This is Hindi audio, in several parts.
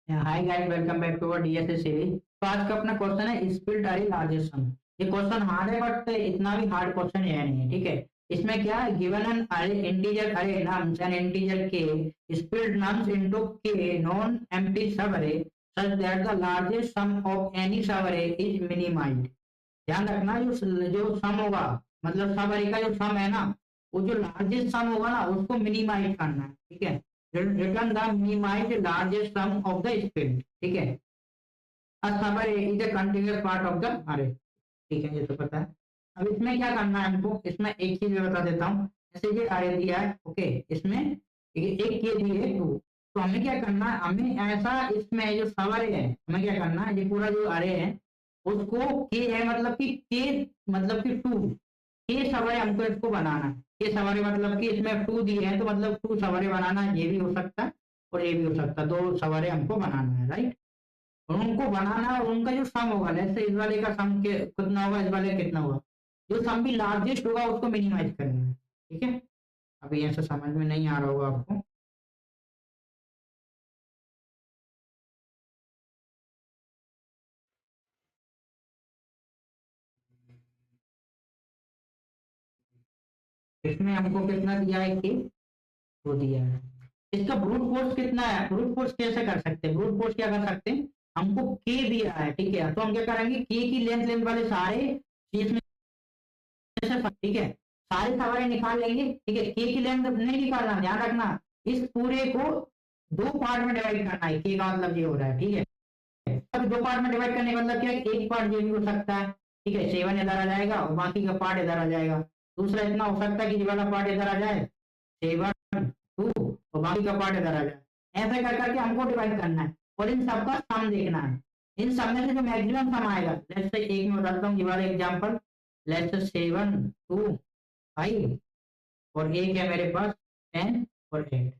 Hi guys, welcome back to our DSA series. तो आज का अपना क्वेश्चन है स्प्लिट अरे लार्जेस्ट सम। ये क्वेश्चन हार्ड है बट इतना भी हार्ड क्वेश्चन है नहीं है, ठीक है। इसमें क्या है, given an array integer array nums and integer K split nums into K non empty sub array such that the largest sum of any sub array is minimised. ध्यान रखना, जो जो सम होगा, मतलब सब अरे का जो सम है ना, वो जो लार्जेस्ट सम होगा ना उसको मिनिमाइज करना है, ठीक है। Return the minimise largest sum of the split, ठीक है। A summary is a continuous part of the array, ठीक है, ये तो पता है। अब इसमें क्या करना है हमको, इसमें एक चीज मैं बता देता हूँ। जैसे ये अरे दिया है, ओके, इसमें एक ये दी है टू, तो हमें क्या करना है, हमें ऐसा इसमें जो सब अरे है, हमें क्या करना है, ये पूरा जो अरे है उसको के है मतलब कि के, मतलब कि टू के सवारे हमको इसको बनाना है। के सवारे मतलब कि इसमें टू दिए हैं तो मतलब टू सवारे बनाना है, ये भी हो सकता है और ये भी हो सकता है, दो सवारे हमको बनाना है, राइट। और उनको बनाना है और उनका जो सम होगा, जैसे इस वाले का सम के कितना होगा, इस वाले का कितना होगा, जो सम भी लार्जेस्ट होगा उसको मिनिमाइज करना है, ठीक है। अभी ऐसा समझ में नहीं आ रहा होगा आपको। इसमें हमको कितना दिया है, के वो दिया है। इसका ब्रूट फोर्स कितना है, ब्रूट फोर्स कैसे कर सकते हैं, ब्रूट फोर्स क्या कर सकते हैं, हमको के दिया है, ठीक है, तो हम क्या करेंगे, के की लेंथ लेंथ वाले सारे इसमें से, ठीक है, सारे सवारे निकाल लेंगे, ठीक है। के की लेंथ नहीं निकालना, ध्यान रखना, इस पूरे को दो पार्ट में डिवाइड करना है, के का मतलब ये हो रहा है, ठीक है। अब दो पार्ट में डिवाइड करने का मतलब क्या है, एक पार्ट ये भी हो सकता है, ठीक है, 7 इधर आ जाएगा और बाकी का पार्ट इधर आ जाएगा। दूसरा इतना हो सकता है कि ये वाला पार्ट इधर आ जाए, 7 2 और बाकी का पार्ट इधर आ जाए। ऐसे कर करके हमको डिवाइड करना है और इन सबका सम देखना है। इन सब में से जो मैक्सिमम सम आएगा, लेट्स से एक में बताता हूँ, ये वाला एग्जांपल, लेट्स से 7 2 5 और एक है मेरे पास 10 और 8,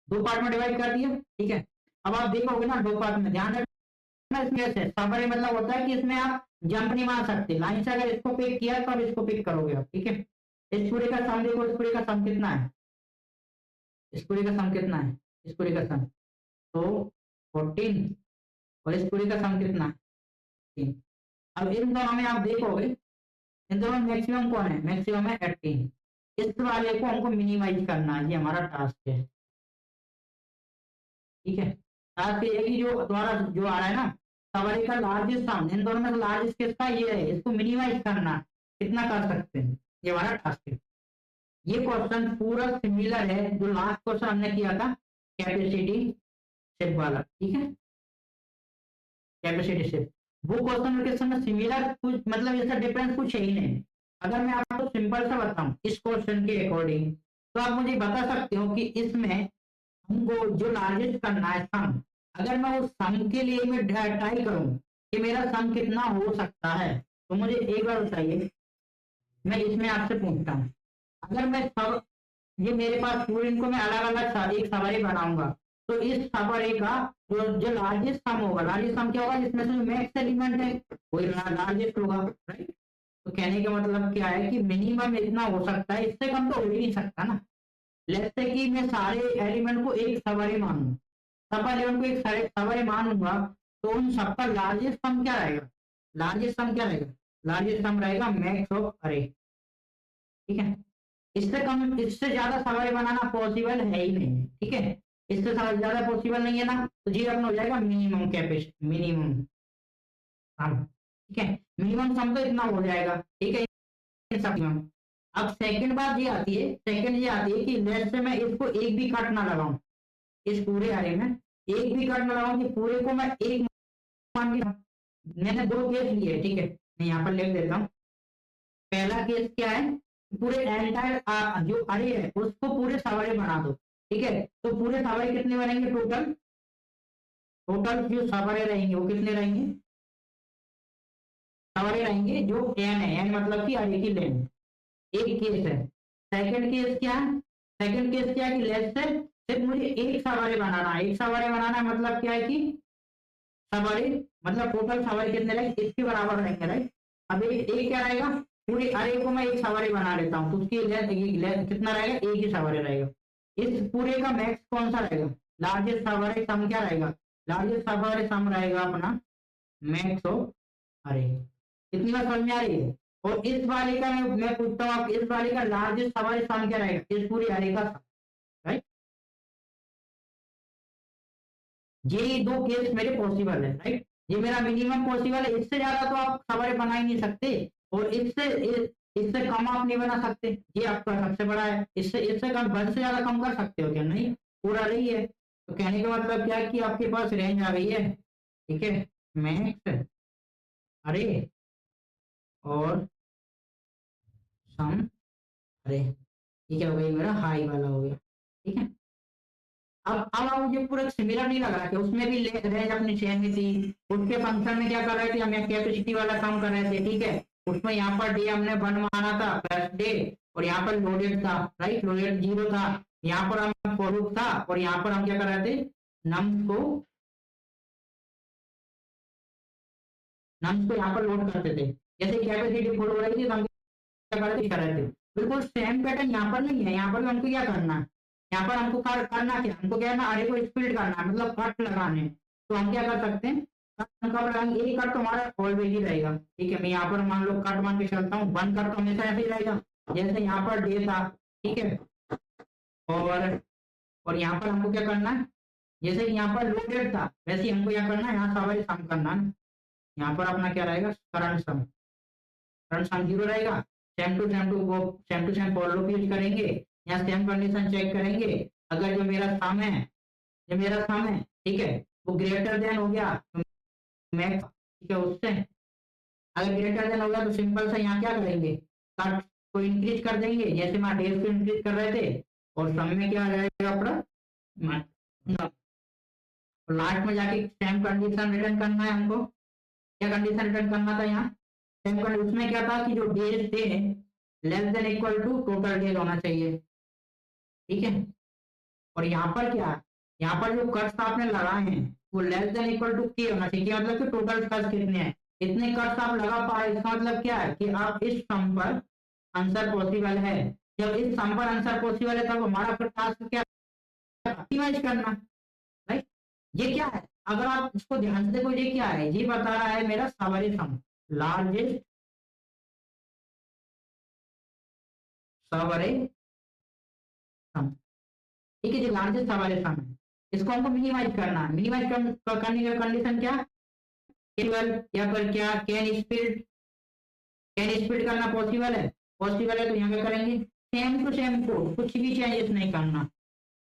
दो पार्ट में डिवाइड कर दिया, ठीक है। अब आप देखोगे ना दो पार्ट में, ध्यान रखना, इसमें ऐसे समरी मतलब होता है कि इसमें आप जंप नहीं मार सकते, लाइन से अगर इसको पिक किया तो आप इसको पिक करोगे आप, ठीक है। इस पूरे का सम देखो, इस पूरे का सम कितना है, इस पूरे का सम कितना है, इस पूरे का सम तो 14 और इस पूरे का सम कितना है 3। अब इन दोनों में आप देखोगे, इन दोनों में मैक्सिमम कौन है, मैक्सिमम है 18। इस वाले को हमको मिनिमाइज करना है, ये हमारा टास्क है, ठीक है। टास्क ये है कि जो द्वारा जो आ रहा है ना, सवारी का लार्जेस्ट सम, इन दोनों में लार्जेस्ट किसका ये है, इसको मिनिमाइज करना, कितना कर सकते हैं, ये हमारा टास्क है। ये क्वेश्चन पूरा सिमिलर है जो लास्ट क्वेश्चन हमने किया था, कैपेसिटी शिप वाला, ठीक है, कैपेसिटी शिप। वो क्वेश्चन के समय सिमिलर कुछ मतलब ऐसा डिफरेंस कुछ है ही नहीं। अगर मैं आपको सिंपल सा बताऊं इस क्वेश्चन के अकॉर्डिंग, तो आप मुझे बता सकते हो कि इसमें हमको जो लार्जेस्ट करना है सम, अगर मैं उस सम के लिए मैं ट्राई करूं कि मेरा सम कितना हो सकता है, तो मुझे एक बार बताइए, मैं इसमें आपसे पूछता हूँ, अगर मैं सब ये मेरे पास पूरे इनको मैं अलग अलग एक सवारी बनाऊंगा, तो इस सवारी का जो लार्जेस्ट सम होगा, लार्जेस्ट सम क्या होगा, जिसमें से जो मैक्स एलिमेंट है वही लार्जेस्ट होगा, राइट। तो कहने का मतलब क्या है कि मिनिमम इतना हो सकता है, इससे कम तो हो ही नहीं सकता ना। लेट्स से कि मैं सारे एलिमेंट को एक सवारी मानूं, सब एलिमेंट को एक सवारी मानूंगा, तो उन सबका लार्जेस्ट सम क्या रहेगा, लार्जेस्ट सम क्या रहेगा, लार्जेस्ट सम रहेगा मैक्स ऑफ अरे, ठीक है। इससे कम, इससे ज्यादा सवारी बनाना पॉसिबल है ही नहीं, ठीक है। इससे ज्यादा पॉसिबल नहीं है ना, तो जी अपना हो जाएगा मिनिमम कैपेसिटी, मिनिमम सम, ठीक है। मिनिमम सम तो इतना हो जाएगा, ठीक है, इन सब में। अब सेकंड बात ये आती है, सेकंड ये आती है कि लेट्स से मैं इसको एक भी कट ना लगाऊं, इस पूरे अरे में एक भी कट ना लगाऊं, कि पूरे को मैं एक मान लिया। मैंने दो केस लिए, ठीक है, मैं यहाँ पर लिख देता हूँ। पहला केस क्या है, पूरे एंटायर जो अरे है उसको पूरे सवारे बना दो, ठीक है। तो पूरे सवारे कितने बनेंगे, टोटल टोटल जो सवारे रहेंगे वो कितने रहेंगे, सवारे रहेंगे जो एन है, एन मतलब कि अरे की लेंथ, एक केस है। सेकंड केस क्या है, सेकंड केस क्या है कि लेट्स से सिर्फ मुझे एक सवारे बनाना है, एक सवारे बनाना मतलब क्या है कि सवारी मतलब टोटल सवारी कितने रहेंगे, इसके बराबर रहेंगे, राइट। अब एक क्या रहेगा, पूरे अरे को मैं एक सवारी बना लेता हूँ, तो उसकी लेंथ कितना रहेगा, एक ही सवारी रहेगा। इस पूरे का मैक्स कौन सा रहेगा, लार्जेस्ट सवारी सम क्या रहेगा, लार्जेस्ट सब अरे सम रहेगा अपना मैक्स ऑफ अरे। इतनी बात समझ में आ रही है। और इस वाले का मैं पूछता हूँ आप, इस वाले का लार्जेस्ट सवाल सम क्या रहेगा इस पूरी अरे का, राइट। ये दो केस मेरे पॉसिबल है, राइट। ये मेरा मिनिमम पॉसिबल है, इससे ज्यादा तो आप सवाल बना ही नहीं सकते। और इससे कम आप नहीं बना सकते, ये आपका सबसे बड़ा है। इससे इससे कम, 10 से ज्यादा कम कर सकते हो क्या? नहीं, पूरा रही है। तो कहने का मतलब क्या है कि आपके पास रेंज आ गई है, ठीक है। मैक्स अरे और सम अरे, ये क्या हो गया, मेरा हाई वाला हो गया, ठीक है। अब मुझे पूरा सिमिलर नहीं लग रहा कि उसमें भी रेंज अपनी सेम ही थी। उसके फंक्शन में क्या कर रहे थे हम, कैपेसिटी वाला काम कर रहे थे, ठीक है। उसमें यहाँ पर डे हमने 1 माना था प्लस डे, और यहाँ पर लोडेड था, राइट, लोडेड 0 था। यहाँ पर हम फॉर लूप था, और यहाँ पर हम क्या कर रहे थे, नम्स को नम्स को यहाँ पर लोड करते थे। जैसे कैपेसिटी फुल हो रही थी तो हम क्या कर रहे थे, बिल्कुल सेम पैटर्न यहाँ पर नहीं है। यहाँ पर हमको क्या करना है, यहाँ पर हमको करना क्या, हमको क्या है ना, अरे को स्प्लिट करना है, मतलब कट लगाने। तो हम क्या कर सकते हैं, कट कब लगाएंगे, एक कट तो हमारा ऑलवेज ही रहेगा, ठीक है। मैं यहाँ पर मान लो कट मान के चलता हूँ, 1 कट तो हमेशा ऐसे ही रहेगा, जैसे यहाँ पर डे था, ठीक है। और यहाँ पर हमको क्या करना है, जैसे यहाँ पर लोडेड था वैसे ही हमको क्या करना है, यहाँ सवारी सम करना है। यहाँ पर अपना क्या रहेगा, करंट सम 0 रहेगा। Same to same for loop use करेंगे, यहाँ सेम कंडीशन चेक करेंगे। अगर जो मेरा सम है, ठीक है, वो ग्रेटर देन हो गया तो मैक्स, ठीक है, उससे अगर ग्रेटर देन हो गया तो सिंपल सा यहाँ क्या करेंगे, कट को इंक्रीज कर देंगे, जैसे मैं डेज को इंक्रीज कर रहे थे। और सम में क्या आ जाएगा अपना, लास्ट में जाके सेम कंडीशन रिटर्न करना है हमको। क्या कंडीशन रिटर्न करना था यहाँ, सेम कंडीशन उसमें क्या था कि जो डेज थे less than equal to total days होना चाहिए, ठीक है। और यहाँ पर क्या, यहाँ पर जो कट्स आपने लगाए हैं वो लेस देन इक्वल टू के होना चाहिए। क्या मतलब कि टोटल कट्स कितने हैं, इतने कट्स आप लगा पाए, इसका मतलब क्या है कि आप इस सम पर आंसर पॉसिबल है। जब इस सम पर आंसर पॉसिबल है तब हमारा फिर टास्क क्या, ऑप्टिमाइज करना, राइट। ये क्या है, अगर आप इसको ध्यान से देखो, ये क्या है, ये बता रहा है मेरा सवारी सम, लार्जेस्ट सवारी सम, ठीक है। जो लार्जेस्ट सवारी सम है इसको हमको मिनिमाइज करना है। मिनिमाइज करने का कंडीशन क्या, केवल या फिर क्या, कैन स्प्लिट करना पॉसिबल है, पॉसिबल है तो यहाँ क्या करेंगे, सेम टू सेम कोड, कुछ भी चेंजेस नहीं करना।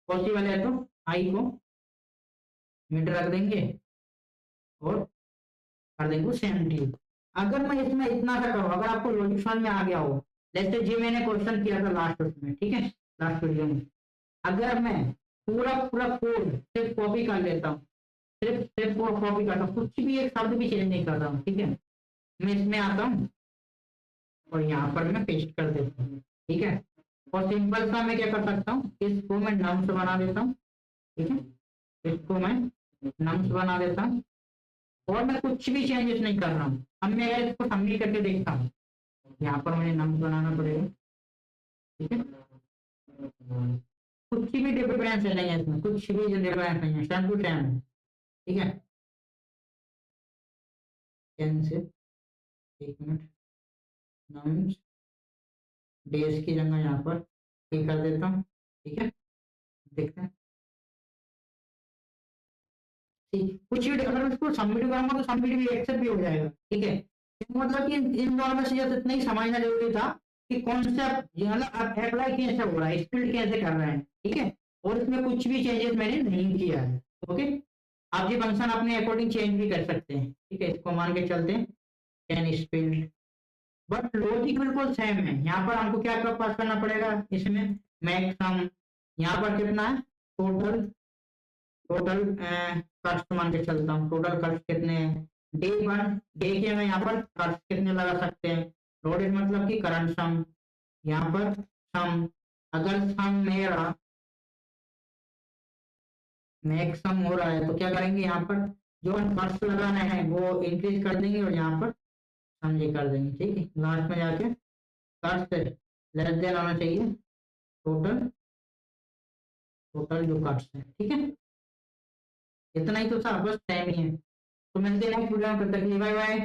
पॉसिबल है तो आई को मिड रख देंगे और कर देंगे सेम चीज। अगर मैं इसमें इतना सा करूँ, अगर आपको लॉजिक समझ में आ गया हो, जैसे जी मैंने क्वेश्चन किया था लास्ट उसमें, ठीक है, लास्ट वीडियो में, अगर मैं पूरा पूरा कोड सिर्फ कॉपी कर लेता हूँ, सिर्फ सिर्फ कॉपी करता हूँ, कुछ भी एक शब्द भी चेंज नहीं करता हूँ, ठीक है, मैं इसमें आता हूँ और यहाँ पर मैं पेस्ट कर देता हूँ, ठीक है। और सिंपल सा मैं क्या कर सकता हूँ, इसको मैं नम्स बना देता हूँ, ठीक है, इसको मैं नम्स बना देता हूँ और मैं कुछ भी चेंजेस नहीं कर रहा हूँ। अब मैं अगर इसको सबमिट करके देखता हूँ, यहाँ पर मुझे नम्स बनाना पड़ेगा, ठीक है। कुछ भी डिफरेंस नहीं है इसमें, कुछ भी डिफरेंस नहीं है, सेम टू सेम है, ठीक है। कैंसिल, एक मिनट, नम्स डेज की जगह यहाँ पर ये कर देता हूँ, ठीक है, देखते हैं। ठीक, कुछ भी अगर मैं इसको सबमिट करूंगा तो सबमिट भी एक्सेप्ट भी हो जाएगा, ठीक है। मतलब कि इन दोनों में से जस्ट इतना ही समझना जरूरी था कि कॉन्सेप्ट मतलब अप्लाई कैसे हो रहा है, स्प्लिट कैसे कर रहे हैं, ठीक है। और इसमें कुछ भी चेंजेस मैंने नहीं किया है, ओके। आप ये फंक्शन अपने अकॉर्डिंग चेंज भी कर सकते हैं, ठीक है। इसको मान के चलते हैं कैन स्प्लिट, बट लॉजिक बिल्कुल सेम है। यहाँ पर हमको क्या क्या पास करना पड़ेगा, इसमें मैक्सिमम, यहाँ पर कितना है, टोटल टोटल कट्स मान के चलता हूँ, टोटल कट्स कितने हैं, डे 1 डे के में यहाँ पर कट्स कितने लगा सकते हैं, लोडेड मतलब कि करंट सम, यहाँ पर सम, अगर सम मेरा मैक्सिमम हो रहा है तो क्या करेंगे, यहाँ पर जो कट्स लगाना है वो इंक्रीज कर देंगे और यहाँ पर सम ये कर देंगे, ठीक है। लास्ट में जाके कट्स लेस देन होना चाहिए टोटल, टोटल जो कट्स है, ठीक है। इतना ही तो था, बस टाइम ही है। तो मिलते हैं नेक्स्ट वीडियो में, तब तक के लिए बाय बाय।